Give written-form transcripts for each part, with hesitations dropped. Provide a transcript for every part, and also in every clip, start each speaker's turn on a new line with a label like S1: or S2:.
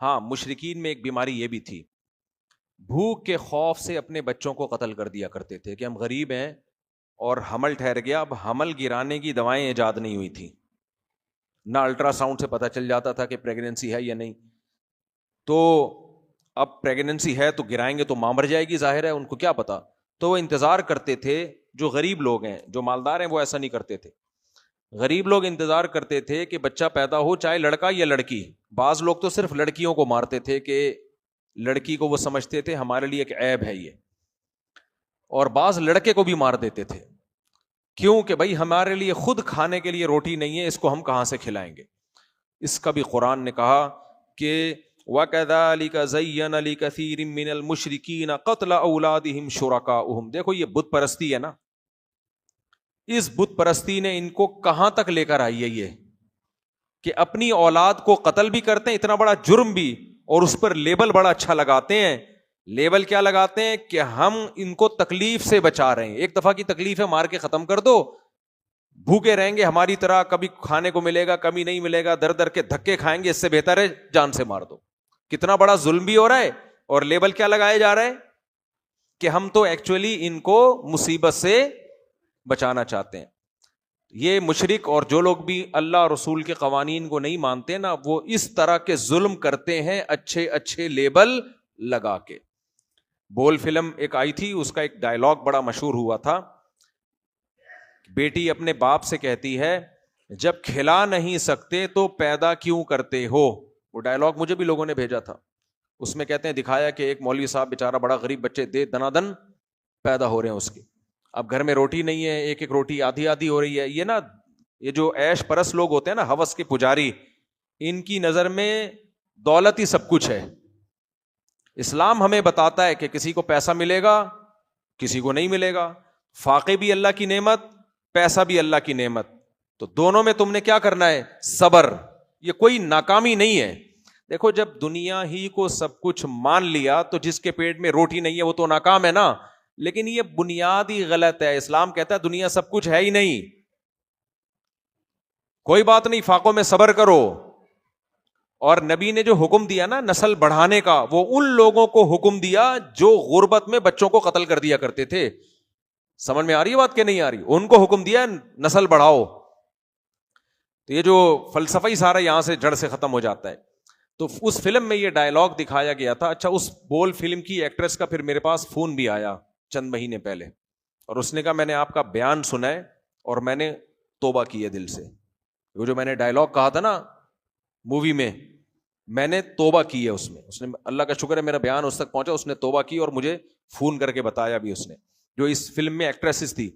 S1: ہاں مشرکین میں ایک بیماری یہ بھی تھی، بھوک کے خوف سے اپنے بچوں کو قتل کر دیا کرتے تھے کہ ہم غریب ہیں اور حمل ٹھہر گیا. اب حمل گرانے کی دوائیں ایجاد نہیں ہوئی تھی، نہ الٹرا ساؤنڈ سے پتہ چل جاتا تھا کہ پریگننسی ہے یا نہیں. تو اب پریگننسی ہے تو گرائیں گے تو ماں مر جائے گی، ظاہر ہے ان کو کیا پتا. تو وہ انتظار کرتے تھے، جو غریب لوگ ہیں، جو مالدار ہیں وہ ایسا نہیں کرتے تھے. غریب لوگ انتظار کرتے تھے کہ بچہ پیدا ہو، چاہے لڑکا یا لڑکی. بعض لوگ تو صرف لڑکیوں کو مارتے تھے کہ لڑکی کو وہ سمجھتے تھے ہمارے لیے ایک عیب ہے یہ، اور بعض لڑکے کو بھی مار دیتے تھے. کیوں کہ بھائی ہمارے لیے خود کھانے کے لیے روٹی نہیں ہے، اس کو ہم کہاں سے کھلائیں گے. اس کا بھی قرآن نے کہا کہ وَكَذَلِكَ زَيَّنَ لِكَثِيرٍ مِّنَ الْمُشْرِكِينَ قَتْلَ أَوْلَادِهِمْ شُرَكَاؤُهُمْ. دیکھو یہ بت پرستی ہے نا، اس بت پرستی نے ان کو کہاں تک لے کر آئی ہے، یہ کہ اپنی اولاد کو قتل بھی کرتے ہیں، اتنا بڑا جرم بھی، اور اس پر لیبل بڑا اچھا لگاتے ہیں. لیبل کیا لگاتے ہیں کہ ہم ان کو تکلیف سے بچا رہے ہیں. ایک دفعہ کی تکلیف ہے، مار کے ختم کر دو، بھوکے رہیں گے ہماری طرح، کبھی کھانے کو ملے گا کبھی نہیں ملے گا، در در کے دھکے کھائیں گے، اس سے بہتر ہے جان سے مار دو. کتنا بڑا ظلم بھی ہو رہا ہے، اور لیبل کیا لگایا جا رہا ہے کہ ہم تو ایکچولی ان کو مصیبت سے بچانا چاہتے ہیں. یہ مشرک اور جو لوگ بھی اللہ رسول کے قوانین کو نہیں مانتے نا، وہ اس طرح کے ظلم کرتے ہیں اچھے اچھے لیبل لگا کے. بول فلم ایک آئی تھی، اس کا ایک ڈائلاگ بڑا مشہور ہوا تھا. بیٹی اپنے باپ سے کہتی ہے جب کھلا نہیں سکتے تو پیدا کیوں کرتے ہو. وہ ڈائلاگ مجھے بھی لوگوں نے بھیجا تھا. اس میں کہتے ہیں دکھایا کہ ایک مولوی صاحب بیچارہ بڑا غریب، بچے دے دنادن پیدا ہو رہے ہیں اس کے، اب گھر میں روٹی نہیں ہے، ایک ایک روٹی آدھی آدھی ہو رہی ہے. یہ نا یہ جو عیش پرست لوگ ہوتے ہیں نا، ہوس کے پجاری، ان کی نظر میں دولت ہی سب کچھ ہے. اسلام ہمیں بتاتا ہے کہ کسی کو پیسہ ملے گا کسی کو نہیں ملے گا، فاقے بھی اللہ کی نعمت، پیسہ بھی اللہ کی نعمت. تو دونوں میں تم نے کیا کرنا ہے؟ صبر. یہ کوئی ناکامی نہیں ہے. دیکھو جب دنیا ہی کو سب کچھ مان لیا تو جس کے پیٹ میں روٹی نہیں ہے وہ تو ناکام ہے نا. لیکن یہ بنیادی غلط ہے. اسلام کہتا ہے دنیا سب کچھ ہے ہی نہیں، کوئی بات نہیں، فاقوں میں صبر کرو. اور نبی نے جو حکم دیا نا نسل بڑھانے کا، وہ ان لوگوں کو حکم دیا جو غربت میں بچوں کو قتل کر دیا کرتے تھے. سمجھ میں آ رہی ہے بات کہ نہیں آ رہی؟ ان کو حکم دیا نسل بڑھاؤ. تو یہ جو فلسفہ ہی سارا یہاں سے جڑ سے ختم ہو جاتا ہے. تو اس فلم میں یہ ڈائلاگ دکھایا گیا تھا. اچھا، اس بول فلم کی ایکٹریس کا پھر میرے پاس فون بھی آیا چند مہینے پہلے، اور اس نے کہا میں نے آپ کا بیان سنا ہے اور میں نے توبہ کی ہے دل سے. وہ جو میں نے ڈائلاگ کہا تھا نا مووی میں نے توبہ کی ہے اس میں. اس نے، اللہ کا شکر ہے میرا بیان اس تک پہنچا، اس نے توبہ کی اور مجھے فون کر کے بتایا بھی اس نے، جو اس فلم میں ایکٹریسز تھی.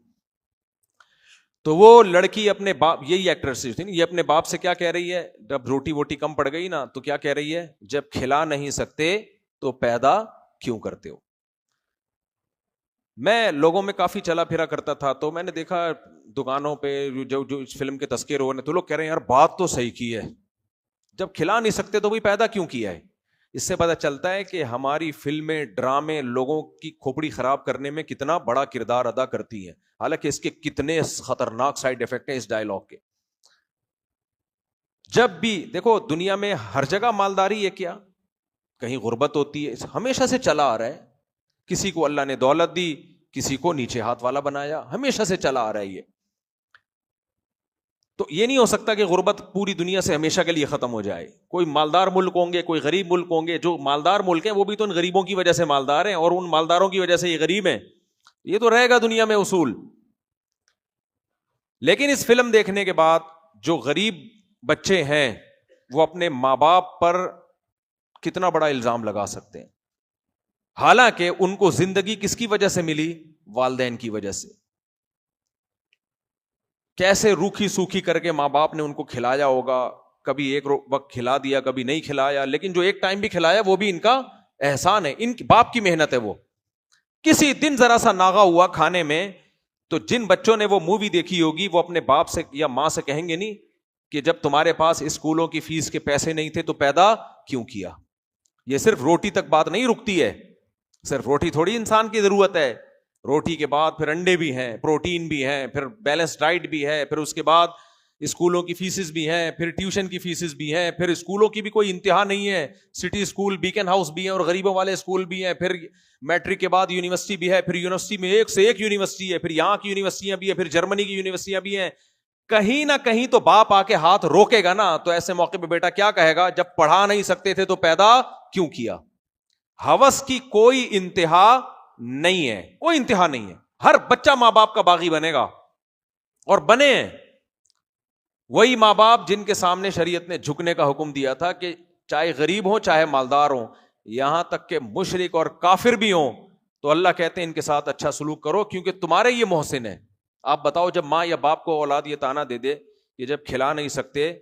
S1: تو وہ لڑکی اپنے باپ، یہی ایکٹریسز تھی، یہ اپنے باپ سے کیا کہہ رہی ہے جب روٹی ووٹی کم پڑ گئی نا، تو کیا کہہ رہی ہے؟ جب کھلا نہیں سکتے تو پیدا کیوں کرتے ہو. میں لوگوں میں کافی چلا پھرا کرتا تھا، تو میں نے دیکھا دکانوں پہ جو اس فلم کے تذکرے ہو رہے ہیں، تو لوگ کہہ رہے ہیں یار بات تو صحیح کی ہے، جب کھلا نہیں سکتے تو بھی پیدا کیوں کیا ہے. اس سے پتہ چلتا ہے کہ ہماری فلمیں، ڈرامے لوگوں کی کھوپڑی خراب کرنے میں کتنا بڑا کردار ادا کرتی ہیں، حالانکہ اس کے کتنے خطرناک سائیڈ ایفیکٹ ہیں اس ڈائلاگ کے. جب بھی دیکھو دنیا میں ہر جگہ مالداری ہے کیا؟ کہیں غربت ہوتی ہے، ہمیشہ سے چلا آ رہا ہے. کسی کو اللہ نے دولت دی، کسی کو نیچے ہاتھ والا بنایا، ہمیشہ سے چلا آ رہا ہے یہ. تو یہ نہیں ہو سکتا کہ غربت پوری دنیا سے ہمیشہ کے لیے ختم ہو جائے. کوئی مالدار ملک ہوں گے، کوئی غریب ملک ہوں گے. جو مالدار ملک ہیں وہ بھی تو ان غریبوں کی وجہ سے مالدار ہیں، اور ان مالداروں کی وجہ سے یہ غریب ہیں. یہ تو رہے گا دنیا میں اصول. لیکن اس فلم دیکھنے کے بعد جو غریب بچے ہیں وہ اپنے ماں باپ پر کتنا بڑا الزام لگا سکتے ہیں، حالانکہ ان کو زندگی کس کی وجہ سے ملی؟ والدین کی وجہ سے. کیسے روکھی سوکھی کر کے ماں باپ نے ان کو کھلایا ہوگا، کبھی ایک وقت کھلا دیا کبھی نہیں کھلایا، لیکن جو ایک ٹائم بھی کھلایا وہ بھی ان کا احسان ہے، ان باپ کی محنت ہے. وہ کسی دن ذرا سا ناغا ہوا کھانے میں، تو جن بچوں نے وہ مووی دیکھی ہوگی وہ اپنے باپ سے یا ماں سے کہیں گے نہیں کہ جب تمہارے پاس اسکولوں کی فیس کے پیسے نہیں تھے تو پیدا کیوں کیا. یہ صرف روٹی تک بات نہیں رکتی ہے، صرف روٹی تھوڑی انسان کی ضرورت ہے. روٹی کے بعد پھر انڈے بھی ہیں، پروٹین بھی ہیں، پھر بیلنس ڈائٹ بھی ہے، پھر اس کے بعد اسکولوں کی فیسز بھی ہیں, پھر ٹیوشن کی فیسز بھی ہیں, پھر اسکولوں کی بھی کوئی انتہا نہیں ہے, سٹی اسکول, بیکن ہاؤس بھی ہیں, اور غریبوں والے اسکول بھی ہیں, پھر میٹرک کے بعد یونیورسٹی بھی ہے, پھر یونیورسٹی میں ایک سے ایک یونیورسٹی ہے, پھر یہاں کی یونیورسٹیاں بھی ہیں, پھر جرمنی کی یونیورسٹیاں بھی ہیں. کہیں نہ کہیں تو باپ آ کے ہاتھ روکے گا نا. تو ایسے موقع پہ بیٹا کیا کہے گا, جب پڑھا نہیں سکتے تھے تو پیدا کیوں کیا. ہوس کی کوئی انتہا نہیں ہے, کوئی انتہا نہیں ہے. ہر بچہ ماں باپ کا باغی بنے گا, اور بنے ہیں. وہی ماں باپ جن کے سامنے شریعت نے جھکنے کا حکم دیا تھا کہ چاہے غریب ہوں چاہے مالدار ہوں, یہاں تک کہ مشرک اور کافر بھی ہوں, تو اللہ کہتے ہیں ان کے ساتھ اچھا سلوک کرو کیونکہ تمہارے یہ محسن ہے. آپ بتاؤ, جب ماں یا باپ کو اولاد یہ تانا دے دے کہ جب کھلا نہیں سکتے,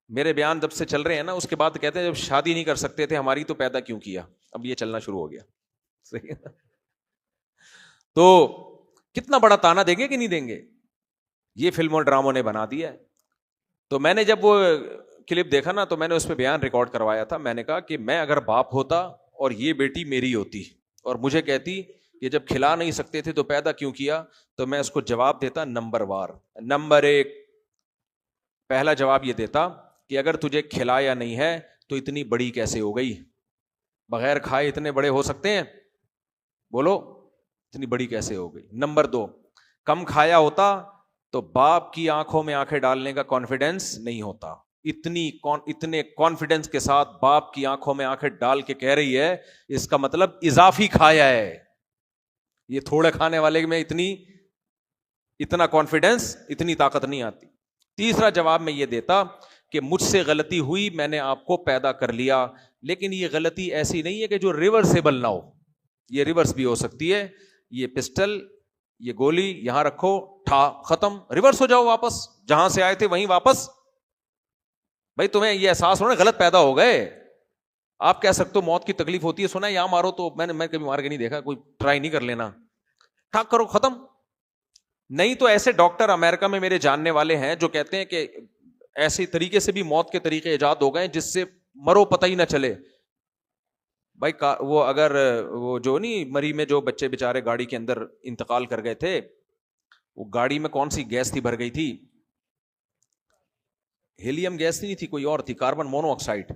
S1: میرے بیان جب سے چل رہے ہیں نا, اس کے بعد کہتے ہیں جب شادی نہیں کر سکتے تھے ہماری تو پیدا کیوں کیا. اب یہ چلنا شروع ہو گیا. صحیح ہے, تو کتنا بڑا تانا دیں گے کہ نہیں دیں گے. یہ فلم اور ڈراموں نے بنا دیا ہے. تو میں نے جب وہ کلپ دیکھا نا, تو میں نے اس پہ بیان ریکارڈ کروایا تھا. میں نے کہا کہ میں اگر باپ ہوتا اور یہ بیٹی میری ہوتی اور مجھے کہتی کہ جب کھلا نہیں سکتے تھے تو پیدا کیوں کیا, تو میں اس کو جواب دیتا نمبر وار. نمبر 1, پہلا جواب یہ دیتا کہ اگر تجھے کھلایا نہیں ہے تو اتنی بڑی کیسے ہو گئی. بغیر کھائے اتنے بڑے ہو سکتے ہیں؟ بولو, اتنی بڑی کیسے ہو گئی. نمبر 2, کم کھایا ہوتا تو باپ کی آنکھوں میں آنکھیں ڈالنے کا کانفیڈنس نہیں ہوتا. اتنے کانفیڈنس کے ساتھ باپ کی آنکھوں میں آنکھیں ڈال کے کہہ رہی ہے, اس کا مطلب اضافی کھایا ہے. یہ تھوڑے کھانے والے میں اتنا کانفیڈنس, اتنی طاقت نہیں آتی. تیسرا جواب میں یہ دیتا کہ مجھ سے غلطی ہوئی, میں نے آپ کو پیدا کر لیا, لیکن یہ غلطی ایسی نہیں ہے کہ جو ریورسیبل نہ ہو. یہ ریورس بھی ہو سکتی ہے. یہ پسٹل, یہ گولی یہاں رکھو, ختم, ریورس ہو جاؤ, واپس جہاں سے آئے تھے وہیں واپس. بھائی تمہیں یہ احساس ہونا غلط پیدا ہو گئے. آپ کہہ سکتے ہو موت کی تکلیف ہوتی ہے, سنا ہے یہاں مارو, تو میں کبھی مار کے نہیں دیکھا, کوئی ٹرائی نہیں کر لینا, ٹھاک کرو, ختم. نہیں تو ایسے ڈاکٹر امریکہ میں میرے جاننے والے ہیں جو کہتے ہیں کہ ایسے طریقے سے بھی موت کے طریقے ایجاد ہو گئے جس سے مرو پتہ ہی نہ چلے. بھائی وہ اگر وہ جو نہیں مری میں جو بچے بےچارے گاڑی کے اندر انتقال کر گئے تھے, وہ گاڑی میں کون سی گیس تھی بھر گئی تھی؟ ہیلیم گیس نہیں تھی, کوئی اور تھی, کاربن مونو آکسائڈ.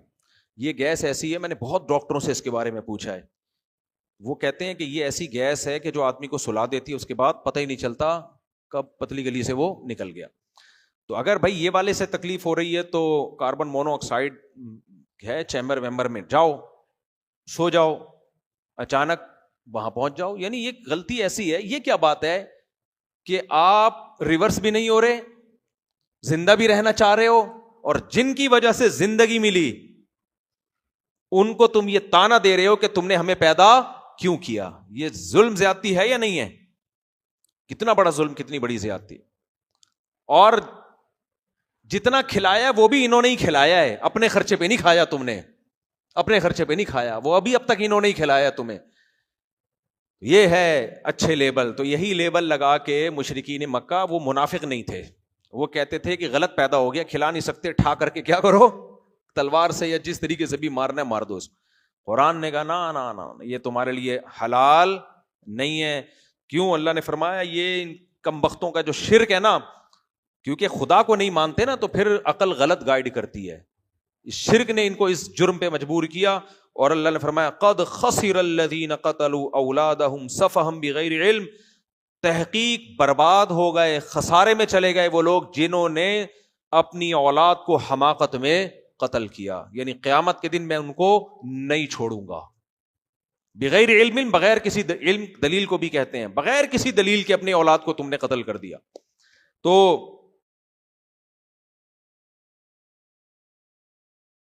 S1: یہ گیس ایسی ہے, میں نے بہت ڈاکٹروں سے اس کے بارے میں پوچھا ہے, وہ کہتے ہیں کہ یہ ایسی گیس ہے کہ جو آدمی کو سلا دیتی ہے, اس کے بعد پتہ ہی نہیں چلتا کب پتلی گلی سے وہ نکل گیا. تو اگر بھائی یہ والے سے تکلیف ہو رہی ہے تو کاربن مونو آکسائڈ ہے چیمبر ویمبر میں, جاؤ سو جاؤ, اچانک وہاں پہنچ جاؤ. یعنی یہ غلطی ایسی ہے. یہ کیا بات ہے کہ آپ ریورس بھی نہیں ہو رہے, زندہ بھی رہنا چاہ رہے ہو, اور جن کی وجہ سے زندگی ملی ان کو تم یہ تانا دے رہے ہو کہ تم نے ہمیں پیدا کیوں کیا. یہ ظلم زیادتی ہے یا نہیں ہے؟ کتنا بڑا ظلم, کتنی بڑی زیادتی. اور جتنا کھلایا وہ بھی انہوں نے ہی کھلایا ہے, اپنے خرچے پہ نہیں کھایا تم نے, اپنے خرچے پہ نہیں کھایا, وہ ابھی اب تک انہوں نے ہی کھلایا تمہیں. یہ ہے اچھے لیبل. تو یہی لیبل لگا کے مشرکین مکہ, وہ منافق نہیں تھے, وہ کہتے تھے کہ غلط پیدا ہو گیا, کھلا نہیں سکتے, ٹھا کر کے کیا کرو, تلوار سے یا جس طریقے سے بھی مارنا ہے مار دو. قرآن نے کہا نا نا نا, یہ تمہارے لیے حلال نہیں ہے. کیوں؟ اللہ نے فرمایا یہ کم بختوں کا جو شرک ہے نا, کیونکہ خدا کو نہیں مانتے نا, تو پھر عقل غلط گائیڈ کرتی ہے. اس شرک نے ان کو اس جرم پہ مجبور کیا. اور اللہ نے فرمایا قد خسر الذین قتلوا اولادہم سفہا بغیر علم, تحقیق برباد ہو گئے, خسارے میں چلے گئے وہ لوگ جنہوں نے اپنی اولاد کو حماقت میں قتل کیا. یعنی قیامت کے دن میں ان کو نہیں چھوڑوں گا. بغیر علم, بغیر کسی علم, دلیل کو بھی کہتے ہیں, بغیر کسی دلیل کے اپنی اولاد کو تم نے قتل کر دیا. تو